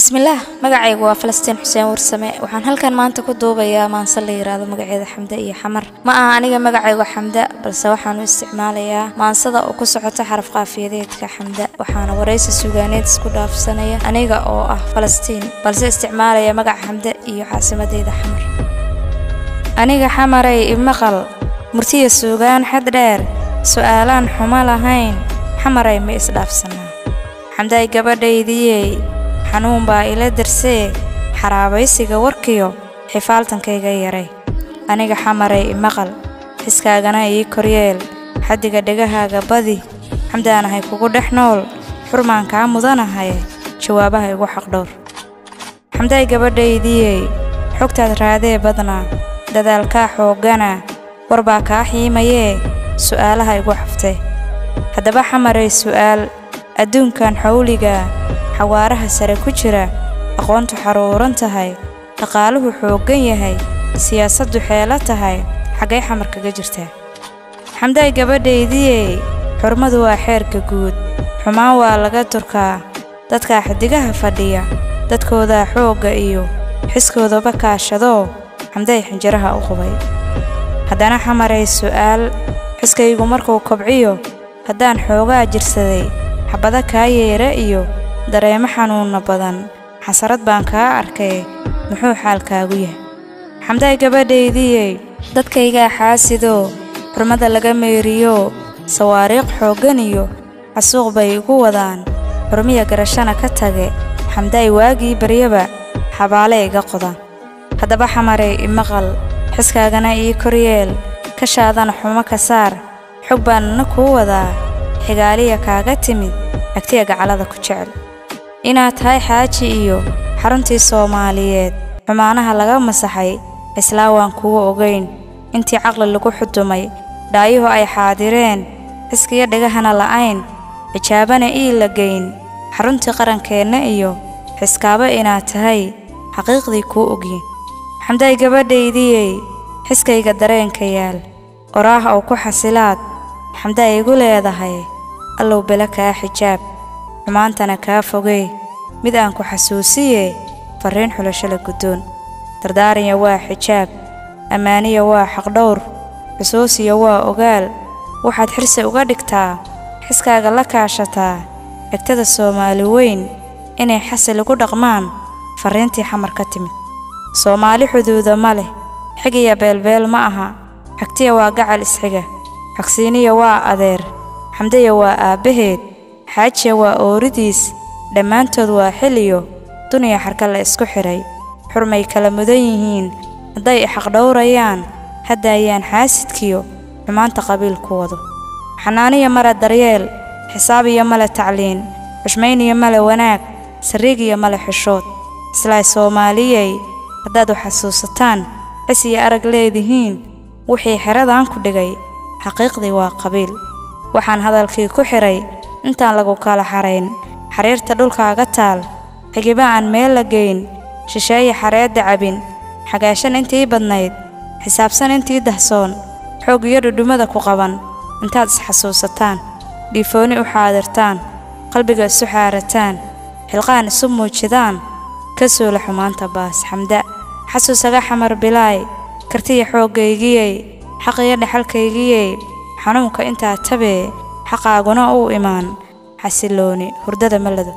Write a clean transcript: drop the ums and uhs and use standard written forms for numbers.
بسم الله magacaygu waa Falastiin Xuseen Warsame waxaan halkan maanta ku duubayaa maanse la yiraahdo magaceeda Xamda iyo Xamar ma aha aniga magacaygu Xamda balse waxaan u isticmaalayaa maansada oo ku socota xaraf qaafiyadeedka Xamda waxaana wareysi suugaaneed isku dhaafsanaya aniga oo ah Falastiin balse isticmaalaya magaca Xamda iyo caasimadeeda Xamar aniga Xamaray imaqal murtiya suugaan xad dheer su'aalaan xuma lahayn Xamaray ma isdhaafsanaa Xamday gabadhaydii xanuun baa ila darsee xaraabaysiga warkiyo xifaaltankayga yaray aniga Xamaray imaqal xiskaagana ii koryeel xadiga dhagahaaga badi xamdaanahay kugu dhex nool xurmaan kaa mudanahay jawaabaha igu xaq dhowr xamday gabadhaydii xogtaad raadee badna dadaalka xoogana warbaa kaa xiimayee su'aalaha igu xaftay haddaba Xamaray su'aal adduunkan xawliga xawaaraha sare ku jira aqoontu xaruuran tahay dhaqaaluhu xoogan yahay siyaasaddu xeela tahay xagay Xamar kaga jirtaa xamday gabadhaydii xurmadu waa xeerka guud xumaan waa laga turkaa dadka xadigaha fadhiya dadkooda xooga iyo xiskooda kaashado xamday xinjiraha u qubay haddana Xamaray su'aal xiskaygu markuu kobciyo haddaan xoogaa jirsaday xabada kaa yeera iyo dareemo xanuun badan xasarad baan kaa arkay muxuu xaalkaagu yahay xamday gabadhaydii dadkayga xaasido xurmada laga meeriyo sawaariiq xoogan iyo xasuuq bay ugu wadaan xurmiya garashana ka tage xamday waagii baryaba xabaale iga qodan haddaba Xamaray imaqal xiskaagana ii koryeel ka shaadana xumo ka saar xog baan ku wadaa xigaaliya kaaga timid agtiga gacalada ku jecel inaad tahay xaaji iyo xaruntii Soomaaliyeed xumaanaha laga masaxay islaawaan kuwa ogeyn intii caqli lagu xudumay dhaayuhu ay xaadireen iskiya dhagahana la'ayn ijaabana ii la geyn xaruntii qarankeena iyo xiskaaba inaad tahay xaqiiqdii ku ogyin xamday gabadhaydii xiskayga dareenka yaal oraah oo ku xasilaad xamday igu leedahay allow bala kaa xijaab xumaantana kaa fogey mid aan ku xasuusiye fariin xulasho la gudoon dardaaranya waa xijaab ammaaniya waa xaq dhowr xusuusiya waa ogaal waxaad xirsi uga dhigtaa xiskaaga la kaashataa xigtada Soomaali weyn inay xasil ugu dhaqmaan fariintii Xamar ka timid Soomaali xuduuda ma leh xigiya beelbeel ma aha xigtiya waa gacal isxiga xaqsiiniya waa adeer xamdaya waa aabaheed xaajiya waa ooridiis dhammaantood waa xiliyo dunya xarka la isku xiray xurmay kala mudan yihiin haday xaq dhowrayaan hadayaan xaasidkiyo xumaanta qabiil ku wado xanaaniya mara daryeel xisaabiya mala tacliin xushmayniya mala wanaag sariigiya mala xishood isla Soomaaliyay hadaad u xasuusataan cisiya arag leedihiin wixii xiradan ku dhigay xaqiiqdii waa qabiil waxaan hadalkii ku xiray intaan lagu kala xareyn xariirta dhulkaaga taal xigiba aan meel la geyn shisheeye xareeda cabin xagaashan intii badnayd xisaabsan intii dahsoon xoog iyo dhudhumada ku qaban intaad is xasuusataan dhiifooni u xaadirtaan qalbiga isu xaarataan xilqaan isu muujidaan ka soo la xumaanta baas xamda xasuusaga Xamar bilaay kartiya xoogaygii xaqiya dhaxalkaygii xanuunka inta tabee xaqaaguna uu imaan xasilooni hurdada malada